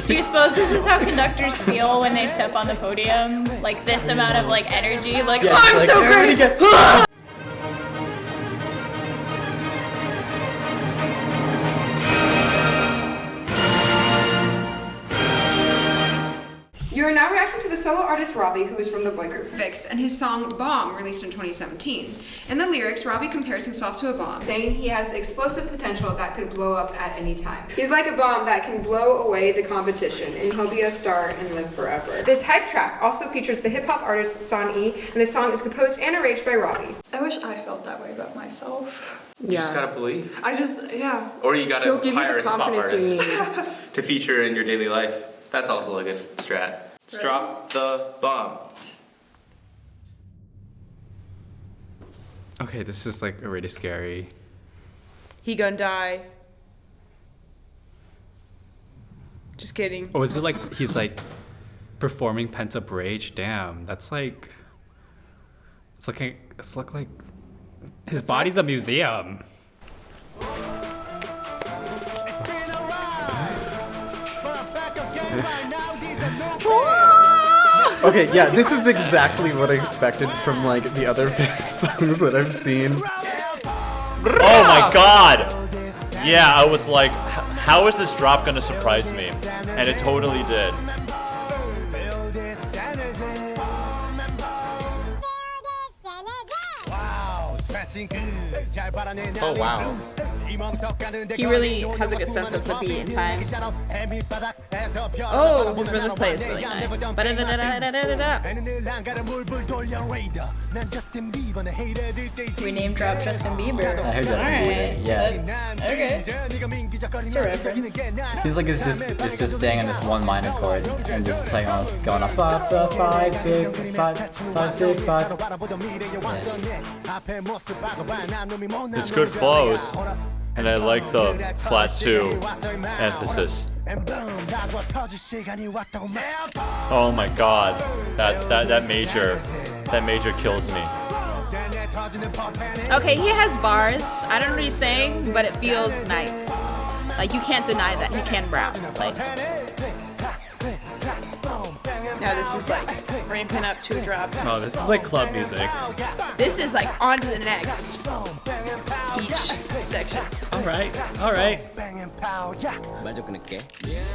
Do you suppose this is how conductors feel when they step on the podium? Like this amount of like energy, like, Yeah, I'm like, so great! You are now reacting to the solo artist Robbie, who is from the boy group VIXX, and his song Bomb, released in 2017. In the lyrics, Robbie compares himself to a bomb, saying he has explosive potential that could blow up at any time. He's like a bomb that can blow away the competition, and he'll be a star and live forever. This hype track also featurs the hip-hop artist San E, and the song is composed and arranged by Robbie. I wish I felt that way about myself. You just gotta believe. Yeah. Or you gotta He'll give you hire the a hip-hop confidence you artist need. to feature in your daily life. That's also a good strat. Let's drop the bomb. Okay, this is like already scary. He gonna die. Just kidding. Oh, is it like he's like performing pent up rage? Damn, that's like it's like his body's a museum. Okay, yeah, this is exactly what I expected from like the other VIXX songs that I've seen. Oh my god! Yeah, I was like, how is this drop gonna surprise me? And it totally did. Oh wow. He really has a good sense of the beat and time. Oh, his rhythm play is really nice. We name drop Justin Bieber. I heard Justin Bieber. Yeah. Okay. It's a reference. It seems like it's just staying on this one minor chord and just playing on, going up, 5, 6, 5, 5, 6, 5. It's good flows. And I like the flat 2 emphasis. Oh my god. That major kills me. Okay, he has bars. I don't know what he's saying, but it feels nice. Like you can't deny that he can rap. Like Now this is like ramping up to a drop. Oh, this is like club music. this is like on to the next. Each section. All right.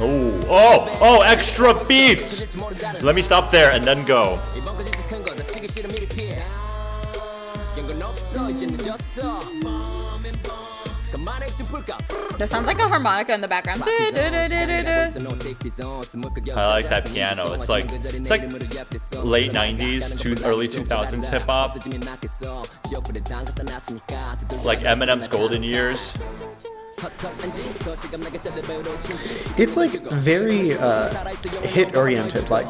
Oh, extra beats! Let me stop there and then go. That sounds like a harmonica in the background. I like that piano. It's like late 90s to early 2000s hip hop. Like Eminem's golden years. It's like very hit oriented, like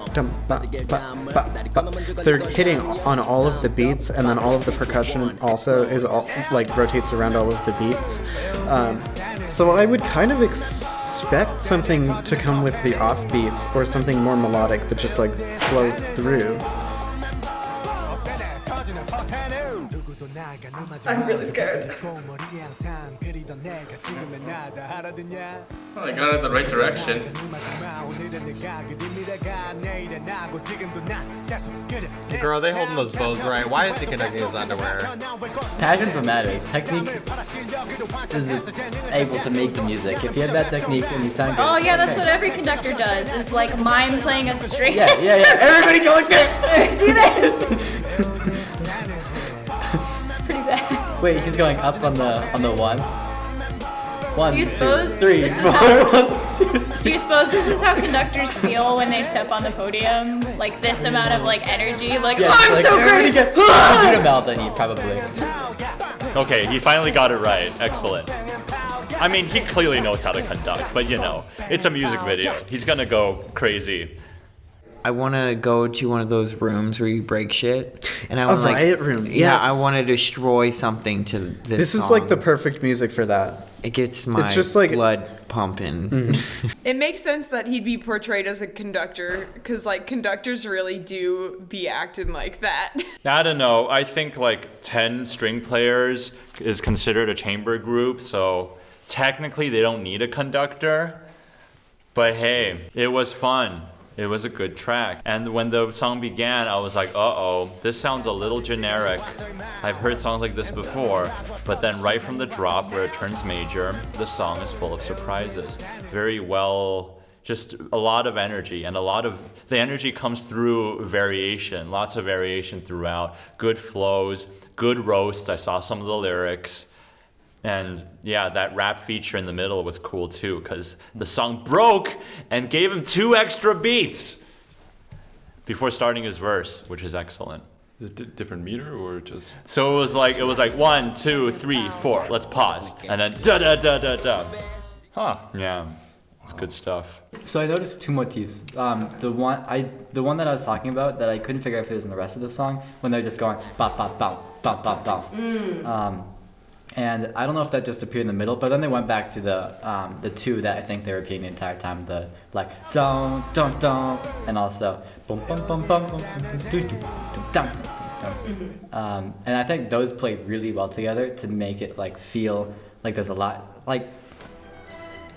they're hitting on all of the beats, and then all of the percussion also is all like rotates around all of the beats. So I would kind of expect something to come with the off beats or something more melodic that just like flows through. I'm really scared. Well, I got it in the right direction. Girl, are they holding those bows right? Why is he conducting his underwear? Passion's what matters. Technique is able to make the music. If you have bad technique and you sound good. Oh yeah, that's what every conductor does. Is like mime playing a string. Yeah. Everybody go like this. Do this. It's pretty bad. Wait, he's going up on the one. One, Do you 2, suppose 3, this is 4, how- 1, 2. Do you suppose this is how conductors feel when they step on the podium? Like this amount of like energy, like Yeah, I'm like, so everybody great. get a belt on you, probably. Okay, he finally got it right. Excellent. I mean, he clearly knows how to conduct, but you know, it's a music video. He's gonna go crazy. I want to go to one of those rooms where you break shit, and I A want riot room. Yeah, Yes. I want to destroy something to this. This is song. like the perfect music for that. It gets my It's just like blood pumping. It makes sense that he'd be portrayed as a conductor, because like conductors really do be acting like that. I don't know. I think like 10 string players is considered a chamber group, so technically they don't need a conductor. But hey, it was fun. It was a good track. And when the song began, I was like, uh-oh, this sounds a little generic. I've heard songs like this before. But then right from the drop where it turns major, the song is full of surprises. Very well, just a lot of energy. And a lot of the energy comes through variation. Lots of variation throughout. Good flows, good roasts. I saw some of the lyrics. And yeah, that rap feature in the middle was cool too, because the song broke and gave him 2 extra beats before starting his verse, which is excellent. Is it different meter or just? So it was like 1, 2, 3, 4. Let's pause, and then da da da da da. Huh. Yeah, it's good stuff. So I noticed 2 motifs. The one that I was talking about that I couldn't figure out if it was in the rest of the song when they're just going bop bop bop bop bop bop. And I don't know if that just appeared in the middle, but then they went back to the 2 that I think they were repeating the entire time. The like don't and also bum bum bum bum do do dum. And I think those play really well together to make it like feel like there's a lot like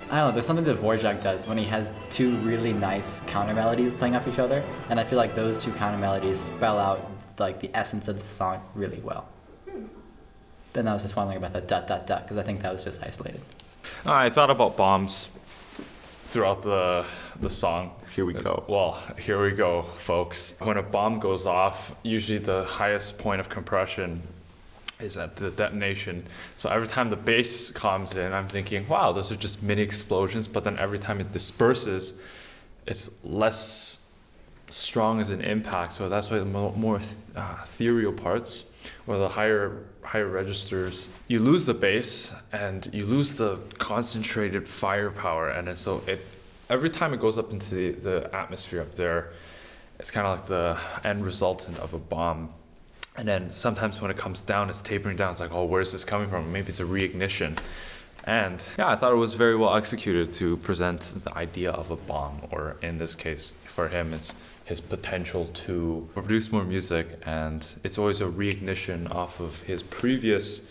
I don't know. There's something that Dvorak does when he has 2 really nice counter melodies playing off each other, and I feel like those 2 counter melodies spell out like the essence of the song really well. Then I was just wondering about the dot dot dot because I think that was just isolated. I thought about bombs throughout the song. Here we go. Well, here we go, folks. When a bomb goes off, usually the highest point of compression is at the detonation. So every time the bass comes in, I'm thinking, wow, those are just mini explosions. But then every time it disperses, it's less strong as an impact. So that's why the more ethereal parts, or the higher registers, you lose the bass and you lose the concentrated firepower, and then so every time it goes up into the atmosphere up there, it's kind of like the end resultant of a bomb. And then sometimes when it comes down, it's tapering down. It's like, oh, where's this coming from? Maybe it's a reignition. And yeah, I thought it was very well executed to present the idea of a bomb, or in this case, for him, it's his potential to produce more music, and it's always a reignition off of his previous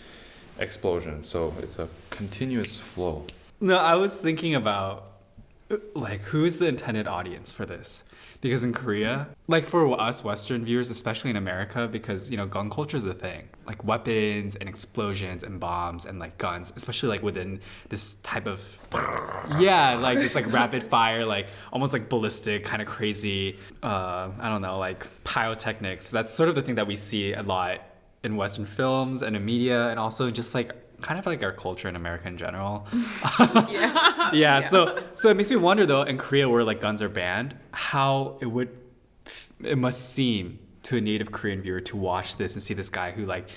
explosion. So it's a continuous flow. No, I was thinking about like who's the intended audience for this? Because in Korea, like for us Western viewers, especially in America, because gun culture is a thing, like weapons and explosions and bombs and like guns, especially like within this type of like it's like rapid fire, like almost like ballistic, kind of crazy, I don't know, like pyrotechnics. That's sort of the thing that we see a lot in Western films and in media, and also just like kind of like our culture in America in general. Yeah. So it makes me wonder though, in Korea where like guns are banned, how it must seem to a native Korean viewer to watch this and see this guy who like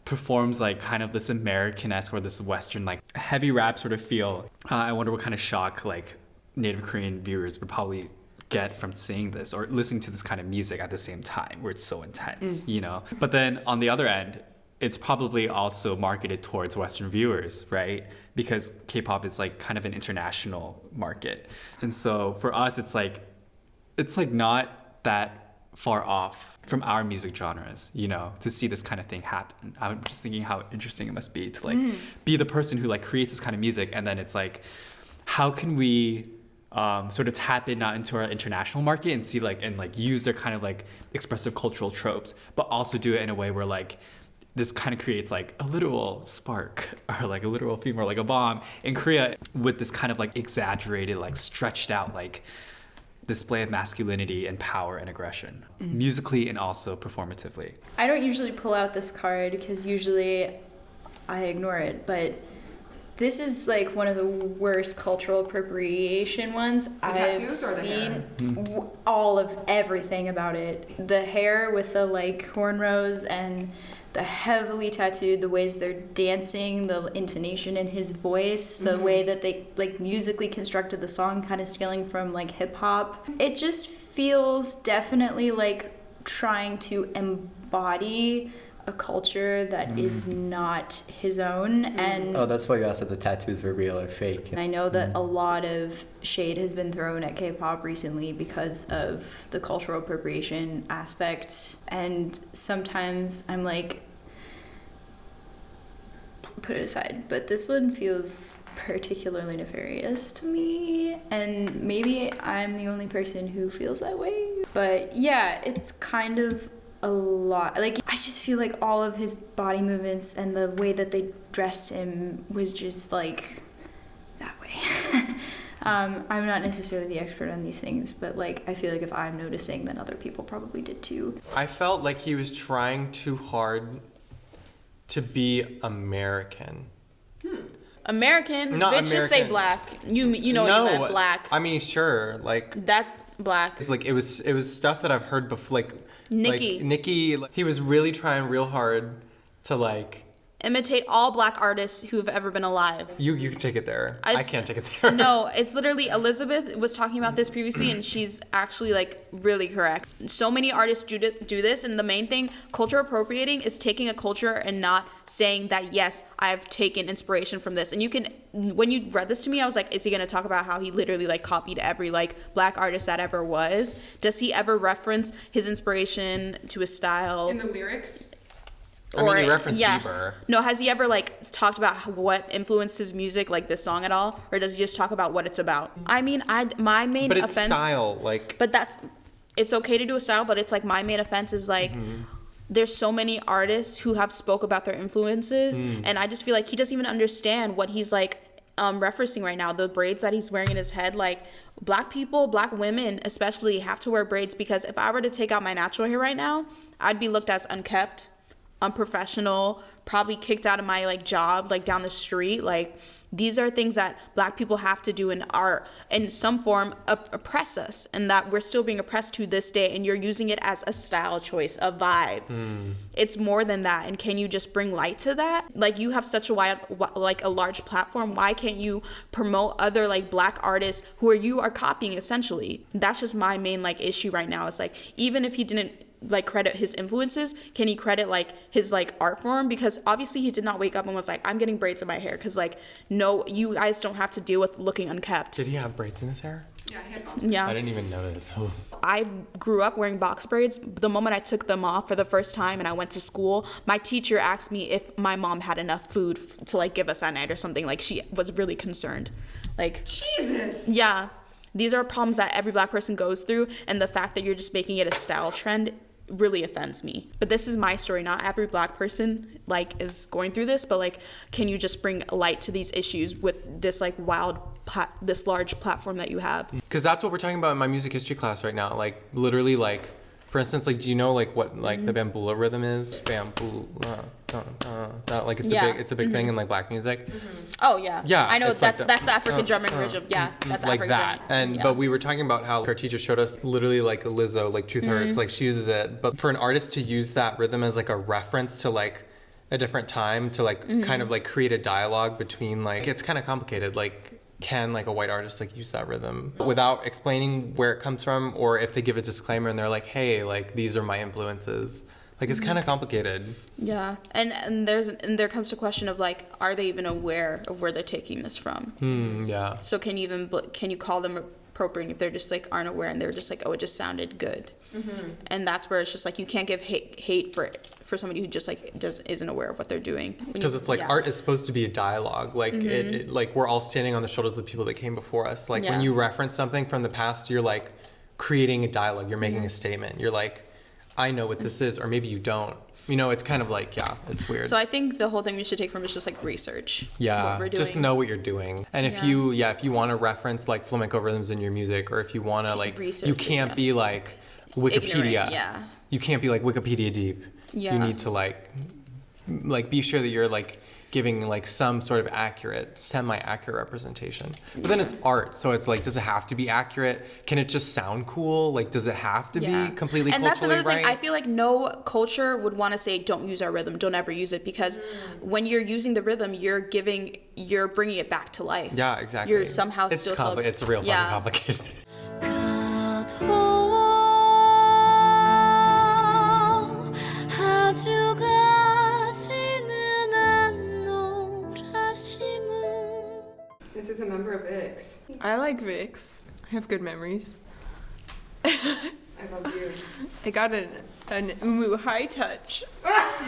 performs like kind of this American-esque or this Western like heavy rap sort of feel. I wonder what kind of shock like native Korean viewers would probably get from seeing this or listening to this kind of music at the same time where it's so intense, But then on the other end, it's probably also marketed towards Western viewers, right? Because K-pop is like kind of an international market. And so for us, it's like not that far off from our music genres, to see this kind of thing happen. I'm just thinking how interesting it must be to like be the person who like creates this kind of music, and then it's like, how can we sort of tap in not into our international market and see like, and like use their kind of like expressive cultural tropes, but also do it in a way where like, this kind of creates like a literal spark or like a literal female, like a bomb in Korea with this kind of like exaggerated, like stretched out, like display of masculinity and power and aggression, musically and also performatively. I don't usually pull out this card because usually I ignore it, but this is like one of the worst cultural appropriation ones I've seen. All of everything about it. The hair with the like cornrows and the heavily tattooed, the ways they're dancing, the intonation in his voice, the way that they like musically constructed the song, kind of stealing from like hip hop. It just feels definitely like trying to embody a culture that is not his own. And that's why you asked if the tattoos were real or fake. I know that a lot of shade has been thrown at K-pop recently because of the cultural appropriation aspect, and sometimes I'm like, put it aside. But this one feels particularly nefarious to me, and maybe I'm the only person who feels that way. But yeah, it's kind of a lot. Like, I just feel like all of his body movements and the way that they dressed him was just like that way. I'm not necessarily the expert on these things, but like I feel like if I'm noticing, then other people probably did too. I felt like he was trying too hard to be American. American? Not Bitch, just say American. black. You know what you meant, black. I mean, sure, like That's black. it's like it was stuff that I've heard before. Like Nicki. like, he was really trying real hard to like. Imitate all black artists who have ever been alive. You can take it there. I can't take it there. No, it's literally, Elizabeth was talking about this previously, and she's actually like really correct. So many artists do this, and the main thing, culture appropriating, is taking a culture and not saying that, yes, I've taken inspiration from this. And you can, when you read this to me, I was like, is he gonna talk about how he literally like copied every like black artist that ever was? Does he ever reference his inspiration to his style? In the lyrics? I mean, he referenced Bieber. No, has he ever like talked about what influenced his music, like this song at all, or does he just talk about what it's about? I mean, my main But it's offense. style, like. But it's okay to do a style, but it's like my main offense is like. There's so many artists who have spoke about their influences, and I just feel like he doesn't even understand what he's like referencing right now. The braids that he's wearing in his head, like black people, black women especially, have to wear braids, because if I were to take out my natural hair right now, I'd be looked as unkept, unprofessional, probably kicked out of my like job, like down the street. Like, these are things that black people have to do in art, in some form oppress us, and that we're still being oppressed to this day, and you're using it as a style choice, a vibe. It's more than that. And can you just bring light to that? Like, you have such a wide, like a large platform. Why can't you promote other like black artists who you are copying essentially? That's just my main like issue right now. It's like, even if he didn't like credit his influences, can he credit like his like art form? Because obviously he did not wake up and was like, I'm getting braids in my hair, because like, no, you guys don't have to deal with looking unkept. Did he have braids in his hair? Yeah, he had box. Yeah. I didn't even notice. I grew up wearing box braids. The moment I took them off for the first time and I went to school, my teacher asked me if my mom had enough food to like give us that night or something. Like, she was really concerned. Like, Jesus. Yeah. These are problems that every black person goes through, and the fact that you're just making it a style trend really offends me. But this is my story. Not every black person like is going through this, but like, can you just bring light to these issues with this like this large platform that you have? Because that's what we're talking about in my music history class right now. Like, literally, like, for instance, like, do you know like what like the bambula rhythm is? Bambula, like it's a big thing in like black music. Oh yeah. Yeah. I know, that's like the African drumming rhythm. Yeah, that's like African that. drumming. And yeah. but we were talking about how our teacher showed us literally like Lizzo, like Truth Hurts, like she uses it. But for an artist to use that rhythm as like a reference to like a different time, to like kind of like create a dialogue between, like, it's kind of complicated. Like, can like a white artist like use that rhythm without explaining where it comes from, or if they give a disclaimer and they're like, hey, like, these are my influences? Like, it's kind of complicated. Yeah, and there comes the question of like, are they even aware of where they're taking this from? Yeah. So can you call them appropriating if they're just like aren't aware and they're just like, oh, it just sounded good? And that's where it's just like, you can't give hate for somebody who just like isn't aware of what they're doing. Because it's like, art is supposed to be a dialogue. Like, it like, we're all standing on the shoulders of the people that came before us. Like, when you reference something from the past, you're like creating a dialogue. You're making a statement. You're like, I know what this is, or maybe you don't. You know, it's kind of like, yeah, it's weird. So I think the whole thing we should take from is just like research. Yeah, what we're doing. just know what you're doing. And if you want to reference like flamenco rhythms in your music, or if you want to like, you can't be like Wikipedia. Ignorant, You can't be like Wikipedia deep. Yeah. You need to like be sure that you're like giving like some sort of semi-accurate representation. But then it's art, so it's like, does it have to be accurate? Can it just sound cool? Like, does it have to be completely and culturally that's another right? thing. I feel like no culture would want to say, don't use our rhythm, don't ever use it, because when you're using the rhythm, you're bringing it back to life. Yeah, exactly. You're somehow it's still it's real fucking complicated. This is a member of VIXX. I like VIXX. I have good memories. I love you. I got an Umu high touch.